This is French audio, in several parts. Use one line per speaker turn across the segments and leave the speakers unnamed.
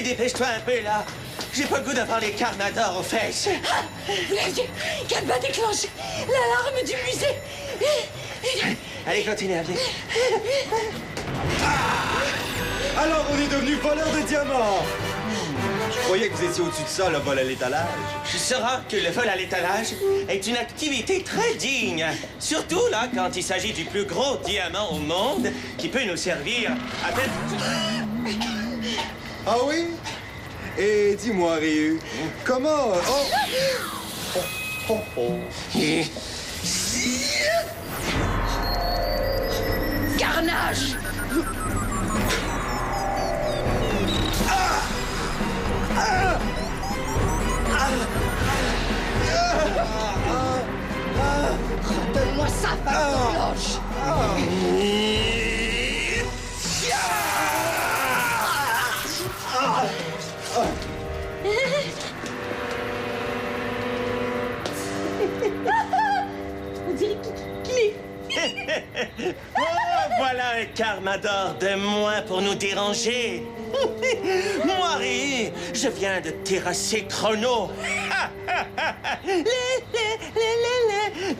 dépêche-toi un peu, là. J'ai pas le goût d'avoir les carnadors aux fesses.
Ah, vous l'aviez. Calma déclenche l'alarme du musée.
Allez, continue, allez.
Alors on est devenu voleur de diamants. Je croyais que vous étiez au-dessus de ça, le vol à l'étalage.
Tu sauras que le vol à l'étalage est une activité très digne. Surtout, là, quand il s'agit du plus gros diamant au monde qui peut nous servir à peine...
Ah oui? Et dis-moi, Ryu, comment...
Carnage. Donne-moi ça, Blanche. On dirait qu'il est...
Oh, voilà un carmador de moins pour nous déranger. Moi, Ryu, je viens de terrasser Chrono.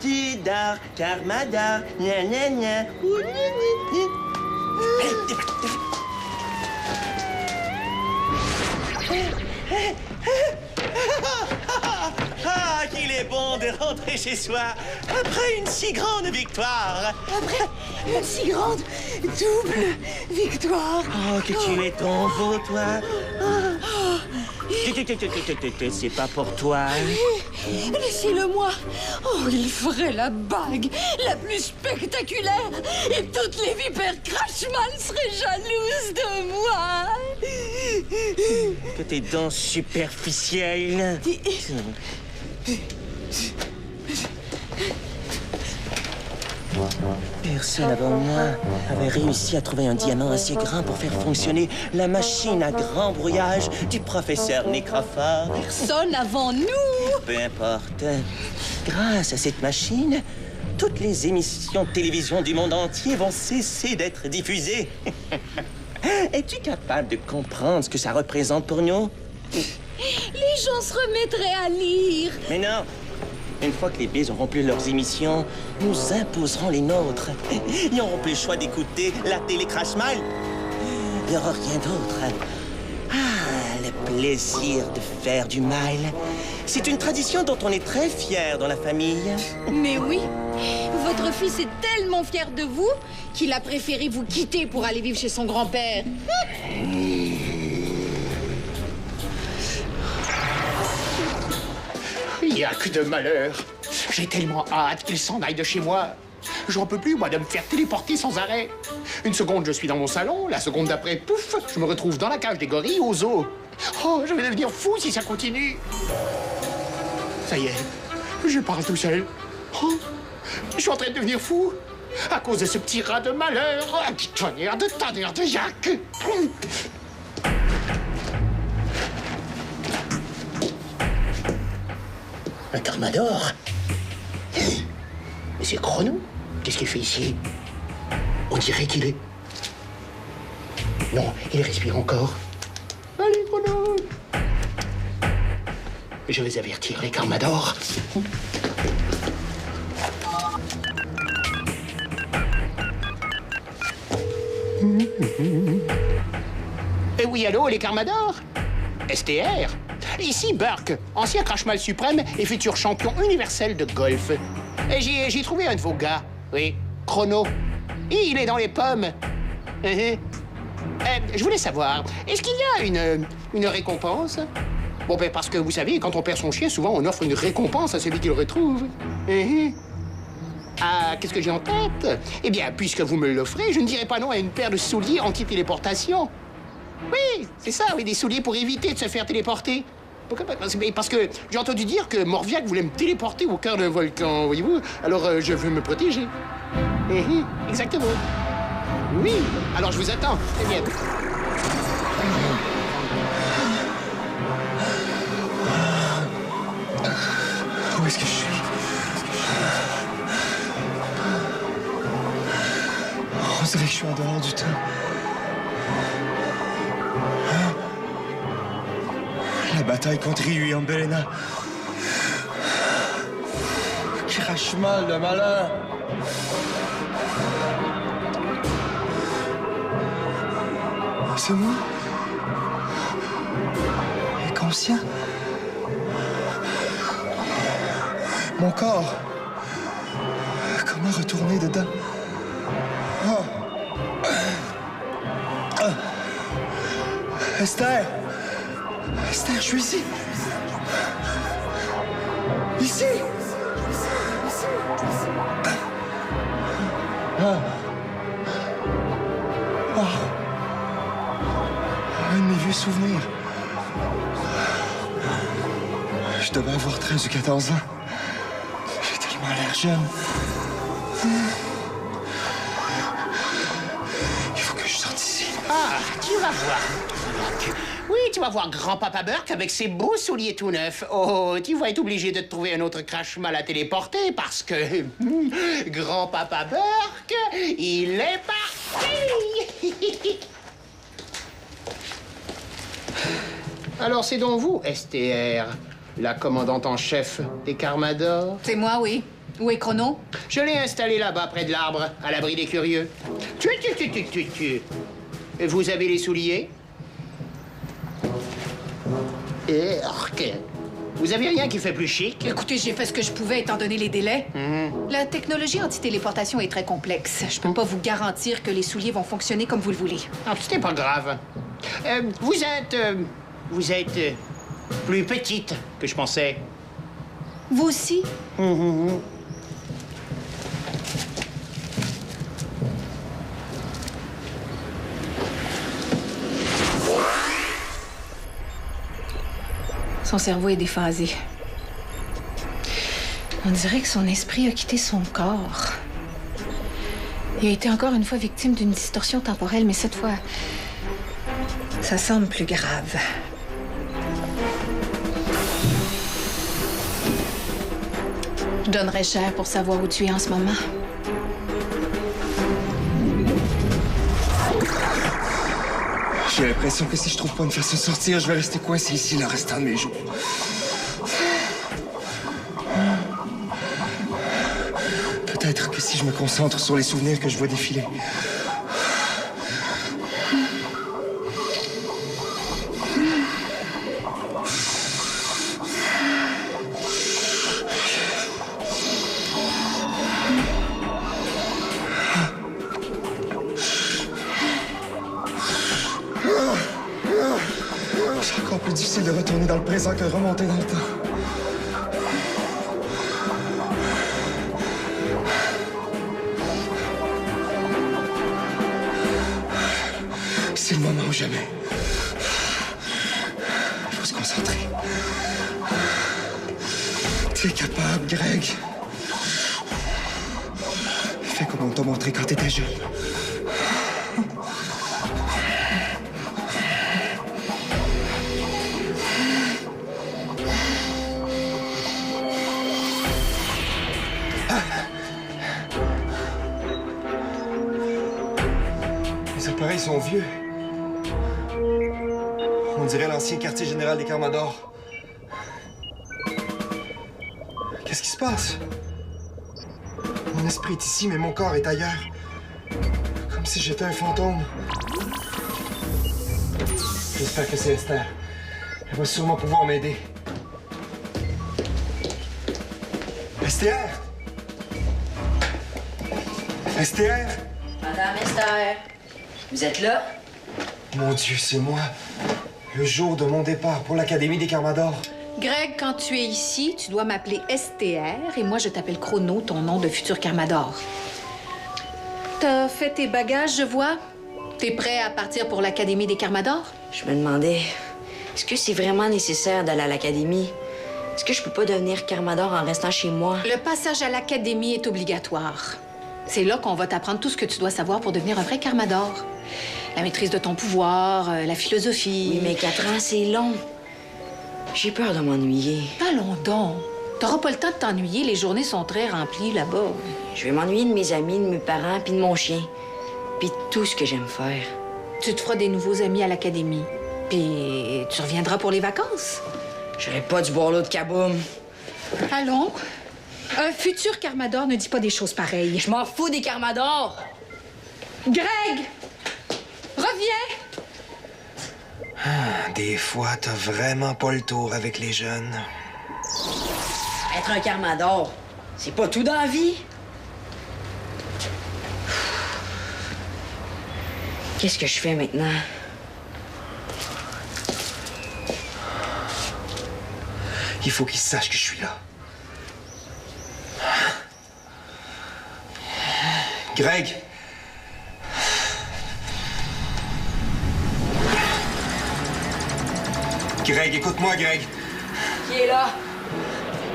Tu dors, carmador, gna gna gna. Ah, qu'il est bon de rentrer chez soi après une si grande victoire.
Après une si grande double victoire.
Oh, que tu es ton beau, toi. C'est pas pour toi.
Laissez-le-moi. Oh, il ferait la bague la plus spectaculaire et toutes les vipères Crashman seraient jalouses de moi.
Que tes dents superficielles. Personne avant moi avait réussi à trouver un diamant assez grand pour faire fonctionner la machine à grand brouillage du professeur Nécrophore.
Personne avant nous.
Peu importe. Grâce à cette machine, toutes les émissions de télévision du monde entier vont cesser d'être diffusées. Es-tu capable de comprendre ce que ça représente pour nous?
Les gens se remettraient à lire.
Mais non. Une fois que les bises auront plus leurs émissions, nous imposerons les nôtres. Ils n'auront plus le choix d'écouter la télé Crashmal. Il n'y aura rien d'autre. Ah, le plaisir de faire du mal. C'est une tradition dont on est très fiers dans la famille.
Mais oui, votre fils est tellement fier de vous qu'il a préféré vous quitter pour aller vivre chez son grand-père.
Il n'y a que de malheur. J'ai tellement hâte qu'il s'en aille de chez moi. J'en peux plus, moi, de me faire téléporter sans arrêt. Une seconde, je suis dans mon salon. La seconde d'après, pouf, je me retrouve dans la cage des gorilles au zoo. Oh, je vais devenir fou si ça continue. Ça y est, je parle tout seul. Oh, je suis en train de devenir fou. À cause de ce petit rat de malheur. Ah, tonnerre de Jacques. Un carmador? Mais c'est Chrono. Qu'est-ce qu'il fait ici? On dirait qu'il est... Non, il respire encore. Allez, Chrono! Je vais avertir les carmadors. Oui, allô, les carmadors? STR? Ici Burke, ancien Crashmal suprême et futur champion universel de golf. Et j'ai trouvé un de vos gars, oui, Chrono. Et il est dans les pommes. Je voulais savoir, est-ce qu'il y a une récompense? Bon, ben parce que vous savez, quand on perd son chien, souvent on offre une récompense à celui qui le retrouve. Ah, qu'est-ce que j'ai en tête? Eh bien, puisque vous me l'offrez, je ne dirai pas non à une paire de souliers anti-téléportation. Oui, c'est ça, oui, des souliers pour éviter de se faire téléporter. Pourquoi pas? Parce que j'ai entendu dire que Morviac voulait me téléporter au cœur d'un volcan, voyez-vous? Alors, je veux me protéger. Exactement. Oui, alors je vous attends. Très bien.
Où est-ce que je suis? On dirait que je suis en dehors du temps. bataille contre Ryu et Ambelena. Crache mal, le malin. C'est moi? Inconscient? Mon corps? Comment retourner dedans? Esther! Esther, je suis ici! Ici! Un de mes vieux souvenirs. Je devais avoir 13 ou 14 ans. J'ai tellement l'air jeune. Il faut que je sorte d'ici.
Ah, tu vas voir. Oui, tu vas voir grand-papa Burke avec ses beaux souliers tout neufs. Oh, tu vas être obligé de te trouver un autre crash-mal à téléporter parce que... grand-papa Burke, il est parti! Alors, c'est donc vous, STR, la commandante en chef des Carmador?
C'est moi, oui. Où est Chrono?
Je l'ai installé là-bas, près de l'arbre, à l'abri des curieux. Tu. Vous avez les souliers? Urk. Vous avez rien qui fait plus chic?
Écoutez, j'ai fait ce que je pouvais étant donné les délais. La technologie anti-téléportation est très complexe. Je peux pas vous garantir que les souliers vont fonctionner comme vous le voulez.
Ah, c'était pas grave. Vous êtes plus petite que je pensais.
Vous aussi? Son cerveau est déphasé. On dirait que son esprit a quitté son corps. Il a été encore une fois victime d'une distorsion temporelle, mais cette fois, ça semble plus grave. Je donnerais cher pour savoir où tu es en ce moment.
J'ai l'impression que si je trouve pas une façon de sortir, je vais rester coincé ici le restant de mes jours. Peut-être que si je me concentre sur les souvenirs que je vois défiler. C'est encore plus difficile de retourner dans le présent que de remonter dans le temps. C'est le moment ou jamais. Il faut se concentrer. T'es capable, Greg. Fais comme on t'a montré quand t'étais jeune. Les appareils sont vieux. On dirait l'ancien quartier général des Carmador. Qu'est-ce qui se passe? Mon esprit est ici, mais mon corps est ailleurs. Comme si j'étais un fantôme. J'espère que c'est Esther. Elle va sûrement pouvoir m'aider. Esther! Esther!
Madame Esther, vous êtes là?
Mon Dieu, c'est moi. Le jour de mon départ pour l'Académie des Carmador.
Greg, quand tu es ici, tu dois m'appeler STR et moi, je t'appelle Chrono, ton nom de futur Carmador. T'as fait tes bagages, je vois. T'es prêt à partir pour l'Académie des Carmador?
Je me demandais, est-ce que c'est vraiment nécessaire d'aller à l'académie? Est-ce que je peux pas devenir Carmador en restant chez moi?
Le passage à l'Académie est obligatoire. C'est là qu'on va t'apprendre tout ce que tu dois savoir pour devenir un vrai Carmador. La maîtrise de ton pouvoir, la philosophie...
Oui, mais 4 ans, c'est long. J'ai peur de m'ennuyer.
Allons donc. T'auras pas le temps de t'ennuyer, les journées sont très remplies là-bas.
Je vais m'ennuyer de mes amis, de mes parents, puis de mon chien. Puis de tout ce que j'aime faire.
Tu te feras des nouveaux amis à l'Académie. Puis tu reviendras pour les vacances.
J'aurais pas dû boire l'eau de Kaboom.
Allons. Un futur Carmador ne dit pas des choses pareilles.
Je m'en fous des Carmadors.
Greg! Reviens!
Des fois, t'as vraiment pas le tour avec les jeunes.
Être un Carmador, c'est pas tout dans la vie. Qu'est-ce que je fais maintenant?
Il faut qu'ils sachent que je suis là. Greg! Greg, écoute-moi, Greg.
Qui est là?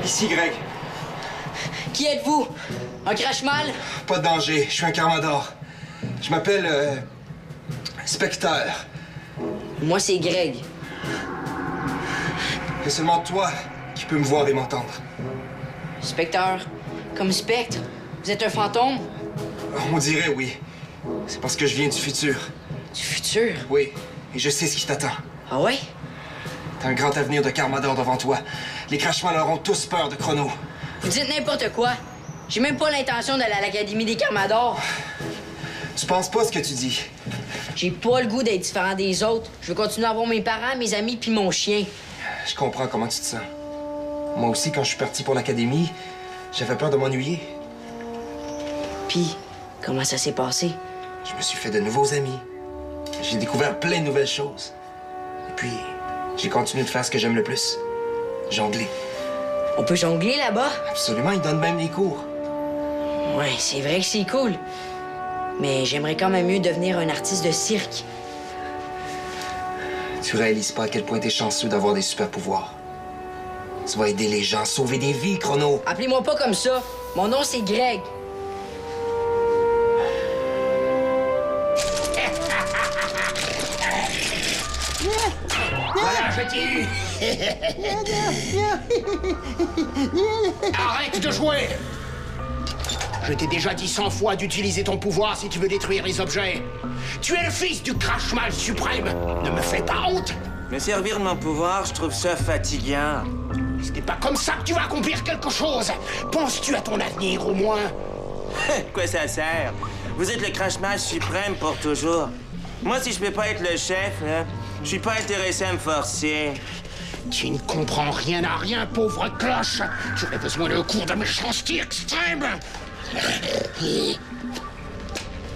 Ici, Greg.
Qui êtes-vous? Un crash-mal?
Pas de danger, je suis un Carmador. Je m'appelle... Spectre.
Moi, c'est Greg.
C'est seulement toi qui peux me voir et m'entendre.
Spectre. Comme Spectre. Vous êtes un fantôme?
On dirait oui. C'est parce que je viens du futur.
Du futur?
Oui, et je sais ce qui t'attend.
Ah ouais?
T'as un grand avenir de Carmador devant toi. Les Crashman auront tous peur de Chrono.
Vous dites n'importe quoi. J'ai même pas l'intention d'aller à l'Académie des Carmadors.
Tu penses pas ce que tu dis.
J'ai pas le goût d'être différent des autres. Je veux continuer à voir mes parents, mes amis puis mon chien.
Je comprends comment tu te sens. Moi aussi, quand je suis parti pour l'Académie, j'avais peur de m'ennuyer.
Puis, comment ça s'est passé?
Je me suis fait de nouveaux amis. J'ai découvert plein de nouvelles choses. Et puis, j'ai continué de faire ce que j'aime le plus. Jongler.
On peut jongler là-bas?
Absolument, ils donnent même des cours.
Ouais, c'est vrai que c'est cool. Mais j'aimerais quand même mieux devenir un artiste de cirque.
Tu réalises pas à quel point t'es chanceux d'avoir des super pouvoirs. Tu vas aider les gens, sauver des vies, Chrono.
Appelez-moi pas comme ça. Mon nom, c'est Greg.
Voilà, je t'ai eu. Arrête de jouer. Je t'ai déjà dit 100 fois d'utiliser ton pouvoir si tu veux détruire les objets. Tu es le fils du Crash-Mal suprême. Ne me fais pas honte.
Me servir de mon pouvoir, je trouve ça fatigant.
Ce n'est pas comme ça que tu vas accomplir quelque chose. Penses-tu à ton avenir au moins?
Quoi ça sert? Vous êtes le Crash-Mal suprême pour toujours. Moi, si je peux pas être le chef, là, je suis pas intéressé à me forcer.
Tu ne comprends rien à rien, pauvre cloche. J'aurais besoin d'un cours de méchanceté extrême.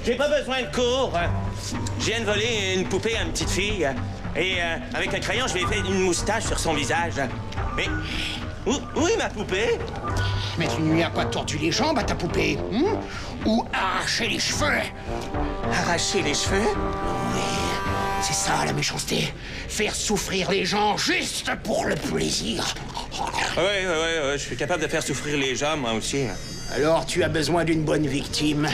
J'ai pas besoin de cours. Je viens de voler une poupée à une petite fille. Et avec un crayon, je vais faire une moustache sur son visage. Mais où est ma poupée?
Mais tu ne lui as pas tordu les jambes à ta poupée, hein? Ou arraché les cheveux?
Arracher les cheveux?
Oui, c'est ça la méchanceté. Faire souffrir les gens juste pour le plaisir.
Oui, je suis capable de faire souffrir les gens, moi aussi.
Alors tu as besoin d'une bonne victime.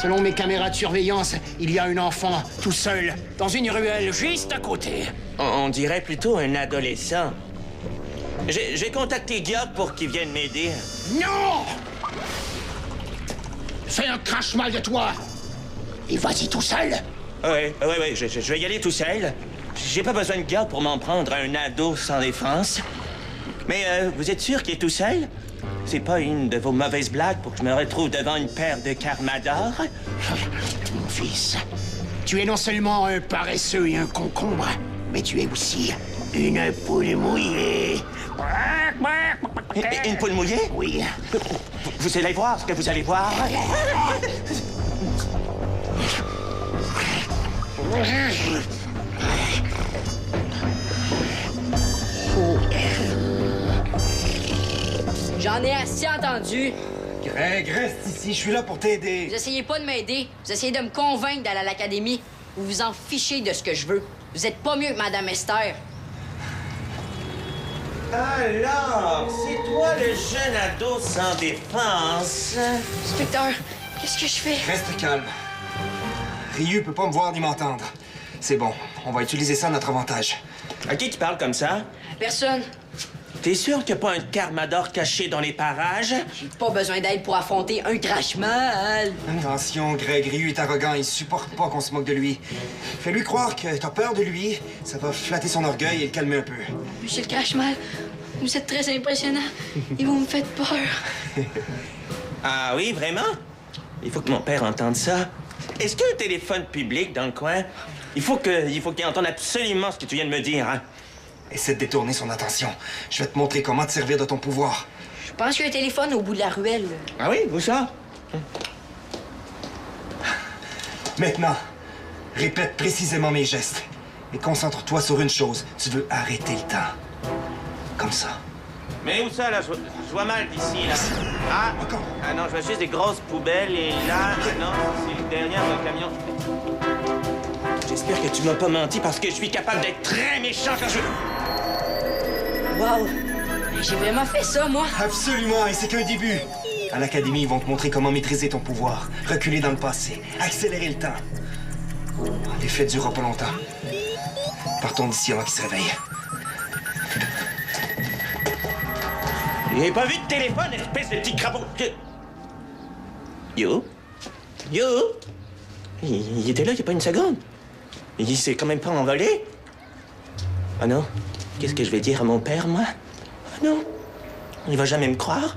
Selon mes caméras de surveillance, il y a un enfant, tout seul, dans une ruelle juste à côté.
On dirait plutôt un adolescent. J'ai contacté Gyok pour qu'il vienne m'aider.
Non! Fais un crash-mal de toi. Et vas-y tout seul.
Oui, je vais y aller tout seul. J'ai pas besoin de Gyok pour m'en prendre à un ado sans défense. Mais vous êtes sûr qu'il est tout seul? C'est pas une de vos mauvaises blagues pour que je me retrouve devant une paire de Carmador?
Mon fils, tu es non seulement un paresseux et un concombre, mais tu es aussi une poule mouillée.
Une poule mouillée?
Oui.
Vous allez voir ce que vous allez voir.
J'en ai assez entendu.
Greg, reste ici, je suis là pour t'aider.
Vous essayez pas de m'aider. Vous essayez de me convaincre d'aller à l'académie. Vous vous en fichez de ce que je veux. Vous êtes pas mieux que Madame Esther.
Alors, c'est toi le jeune ado sans défense?
Spectre, qu'est-ce que je fais?
Reste calme. Ryu peut pas me voir ni m'entendre. C'est bon, on va utiliser ça à notre avantage.
À qui tu parles comme ça?
Personne.
T'es sûr qu'il n'y a pas un Carmador caché dans les parages?
J'ai pas besoin d'aide pour affronter un crash-mal.
Attention, Greg, Ryu est arrogant, il supporte pas qu'on se moque de lui. Fais-lui croire que t'as peur de lui, ça va flatter son orgueil et le calmer un peu.
Monsieur le crash-mal, vous êtes très impressionnant et vous me faites peur.
Ah oui, vraiment? Il faut que mon père entende ça. Est-ce qu'il y a un téléphone public dans le coin? Il faut qu'il entende absolument ce que tu viens de me dire, hein?
Essaie de détourner son attention. Je vais te montrer comment te servir de ton pouvoir.
Je pense qu'il y a un téléphone au bout de la ruelle.
Ah oui, où ça?
Maintenant, répète précisément mes gestes. Et concentre-toi sur une chose. Tu veux arrêter le temps. Comme ça.
Mais où ça, là? Je vois mal d'ici, là. Ah!
Encore?
Ah non, je vois juste des grosses poubelles et là... Ah non, c'est derrière le camion. J'espère que tu m'as pas menti parce que je suis capable d'être très méchant quand je...
Wow! J'ai vraiment fait ça, moi.
Absolument, et c'est qu'un début. À l'académie, ils vont te montrer comment maîtriser ton pouvoir, reculer dans le passé, accélérer le temps. L'effet durera pas longtemps. Partons d'ici avant qu'il se réveille.
J'ai pas vu de téléphone, espèce de petit crapaud. Yo? Yo? Il était là il y a pas une seconde. Il s'est quand même pas envolé. Ah non? Qu'est-ce que je vais dire à mon père, moi? Ah non? Il va jamais me croire.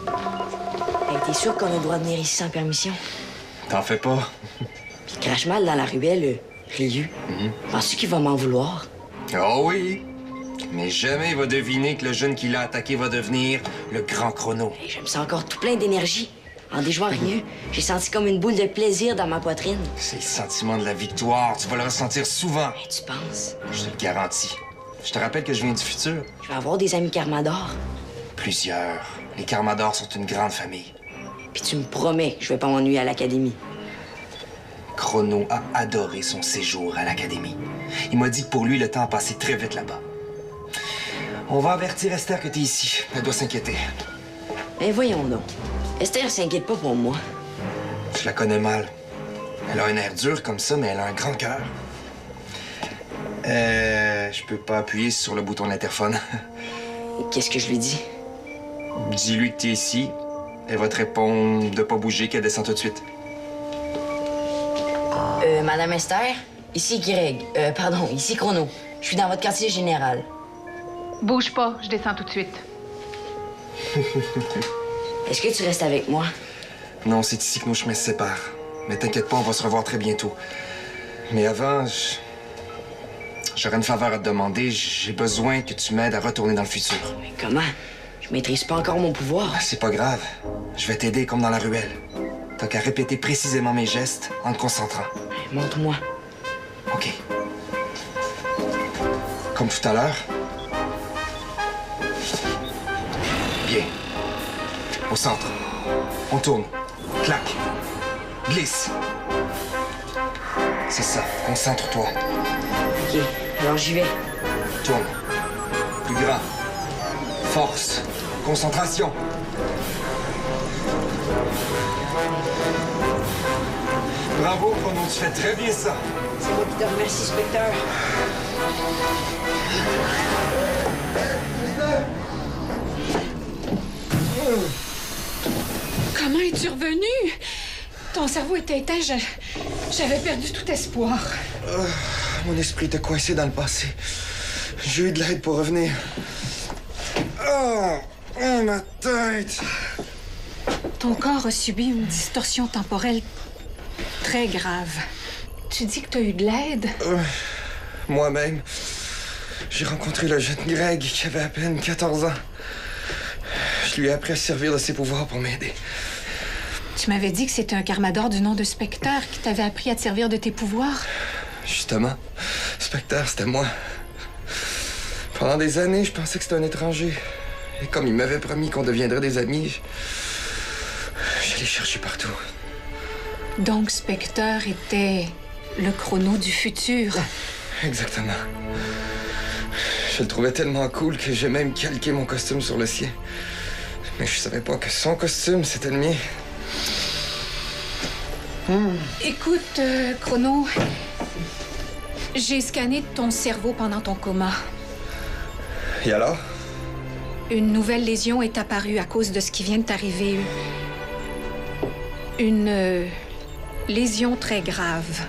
Hey, t'es sûr qu'on a le droit de venir ici sans permission?
T'en fais pas.
Puis crash-mal dans la ruelle, Ryu. Penses-tu qu'il va m'en vouloir?
Oh oui. Mais jamais il va deviner que le jeune qui l'a attaqué va devenir le grand Chrono.
Hey, je me sens encore tout plein d'énergie. En déjouant Ryu, j'ai senti comme une boule de plaisir dans ma poitrine.
C'est le sentiment de la victoire. Tu vas le ressentir souvent.
Hey, tu penses?
Je te le garantis. Je te rappelle que je viens du futur.
Je vais avoir des amis Carmador.
Plusieurs. Les Carmadors sont une grande famille.
Puis tu me promets que je vais pas m'ennuyer à l'académie.
Chrono a adoré son séjour à l'académie. Il m'a dit que pour lui, le temps a passé très vite là-bas. On va avertir Esther que t'es ici. Elle doit s'inquiéter.
Mais voyons donc. Esther s'inquiète pas pour moi.
Je la connais mal. Elle a un air dur comme ça, mais elle a un grand cœur. Je peux pas appuyer sur le bouton de l'interphone.
Qu'est-ce que je lui dis?
Dis-lui que t'es ici. Elle va te répondre de pas bouger, qu'elle descend tout de suite.
Madame Esther, ici Greg. Pardon, ici Chrono. Je suis dans votre quartier général.
Bouge pas, je descends tout de suite.
Est-ce que tu restes avec moi?
Non, c'est ici que nos chemins se séparent. Mais t'inquiète pas, on va se revoir très bientôt. Mais avant, j'aurais une faveur à te demander. J'ai besoin que tu m'aides à retourner dans le futur.
Mais comment? Je maîtrise pas encore mon pouvoir.
C'est pas grave. Je vais t'aider comme dans la ruelle. T'as qu'à répéter précisément mes gestes en te concentrant.
Montre-moi.
OK. Comme tout à l'heure. Bien. Au centre. On tourne. Clac. Glisse. C'est ça. Concentre-toi.
OK, alors j'y vais.
Tourne. Plus grand. Force. Concentration. Bravo, Chrono, tu fais très bien ça.
C'est moi qui te remercie, Spectre.
Comment es-tu revenu? Ton cerveau était éteint, j'avais perdu tout espoir.
Mon esprit était coincé dans le passé. J'ai eu de l'aide pour revenir. Oh, ma tête!
Ton corps a subi une distorsion temporelle très grave. Tu dis que tu as eu de l'aide?
Moi-même, j'ai rencontré le jeune Greg qui avait à peine 14 ans. Je lui ai appris à se servir de ses pouvoirs pour m'aider.
Tu m'avais dit que c'était un Carmador du nom de Spectre qui t'avait appris à te servir de tes pouvoirs.
Justement, Spectre, c'était moi. Pendant des années, je pensais que c'était un étranger. Et comme il m'avait promis qu'on deviendrait des amis, j'allais chercher partout.
Donc Spectre était le Chrono du futur.
Exactement. Je le trouvais tellement cool que j'ai même calqué mon costume sur le sien. Mais je savais pas que son costume, c'était le mien.
Écoute, Chrono, J'ai scanné ton cerveau pendant ton coma.
Et alors?
Une nouvelle lésion est apparue à cause de ce qui vient de t'arriver. Une lésion très grave.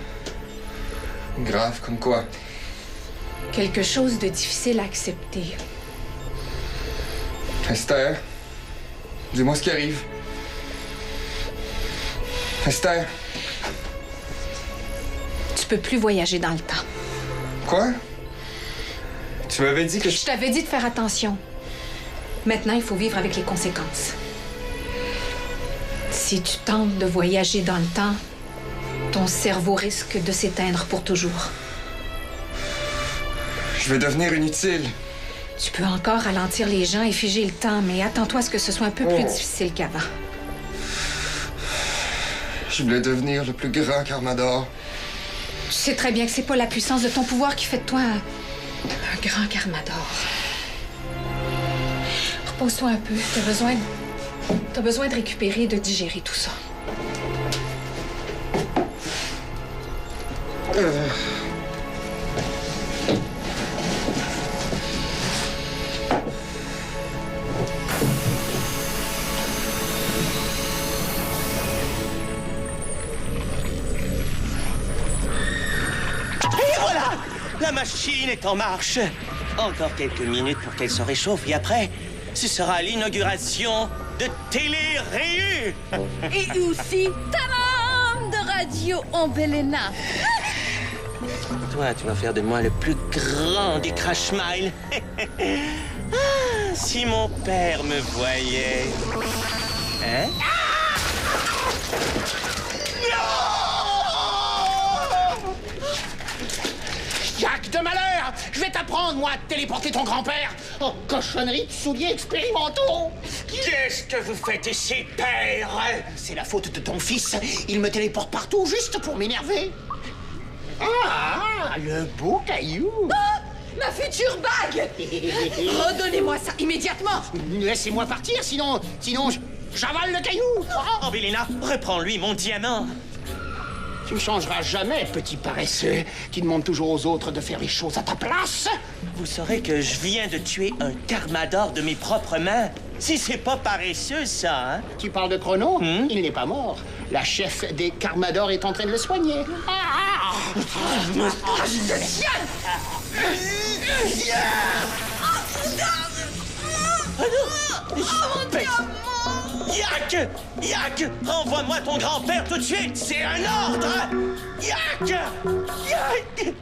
Grave, comme quoi?
Quelque chose de difficile à accepter.
Esther, dis-moi ce qui arrive. Esther.
Tu peux plus voyager dans le temps.
Quoi? Tu m'avais dit que
Je t'avais dit de faire attention. Maintenant, il faut vivre avec les conséquences. Si tu tentes de voyager dans le temps, ton cerveau risque de s'éteindre pour toujours.
Je vais devenir inutile.
Tu peux encore ralentir les gens et figer le temps, mais attends-toi à ce que ce soit un peu plus difficile qu'avant.
Je voulais devenir le plus grand Carmador.
Tu sais très bien que c'est pas la puissance de ton pouvoir qui fait de toi un grand Carmador. Repose-toi un peu. T'as besoin de récupérer et de digérer tout ça.
Et voilà! La machine est en marche. Encore quelques minutes pour qu'elle se réchauffe et après, ce sera l'inauguration de Télé-Réu.
Et aussi, tadam, de Radio Ombelena.
Toi, tu vas faire de moi le plus grand des Crash Miles. Ah, si mon père me voyait. Hein?
Jacques de malheur! Je vais t'apprendre, moi, à téléporter ton grand-père! Oh, cochonnerie de souliers expérimentaux!
Qu'est-ce que vous faites ici, père?
C'est la faute de ton fils. Il me téléporte partout juste pour m'énerver. Ah, le beau caillou!
Ma future bague! Redonnez-moi ça immédiatement!
Laissez-moi partir, sinon j'avale le caillou!
Oh, Bélina, reprends-lui mon diamant.
Tu ne changeras jamais, petit paresseux, qui demande toujours aux autres de faire les choses à ta place.
Vous saurez que je viens de tuer un Carmador de mes propres mains. Si c'est pas paresseux, ça, hein?
Tu parles de Chrono? Il n'est pas mort. La chef des Carmadors est en train de le soigner.
Yak! Yak! Renvoie-moi ton grand-père tout de suite! C'est un ordre! Yak! Yak!